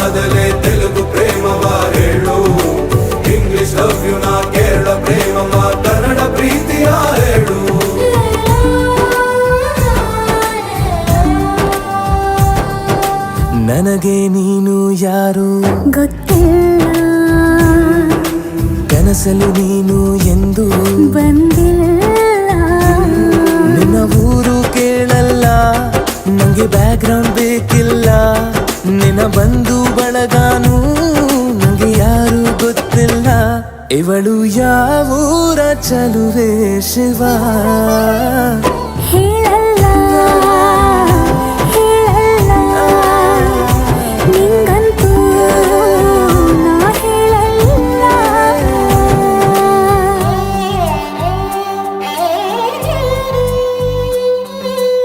ಆದಲೆ ತೆಲುಗು ಪ್ರೇಮವ ಹೇಳು, English love you ನಾ ಕೇರಳ ಪ್ರೇಮವ ಕನ್ನಡ ಪ್ರೀತಿಯ ಹೇಳು. ನನಗೆ ನೀನು ಯಾರು ಗೊತ್ತಿಲ್ಲ, ಕನಸಲು ನೀನು ಎಂದು ಬಂದಿಲ್ಲ. ನಿನ್ನ ಊರು ಕೇಳಲ್ಲ, ನಂಗೆ ಬ್ಯಾಕ್ ಗ್ರೌಂಡ್ ಬೇಕಿಲ್ಲ. ನಿನ್ನ ಬಂಧು ಬಳಗಾನು ನಂಗೆ ಯಾರು ಗೊತ್ತಿಲ್ಲ. ಇವಳು ಯಾವೂರ ಚಲುವೆ ಶಿವ ಹೇಳ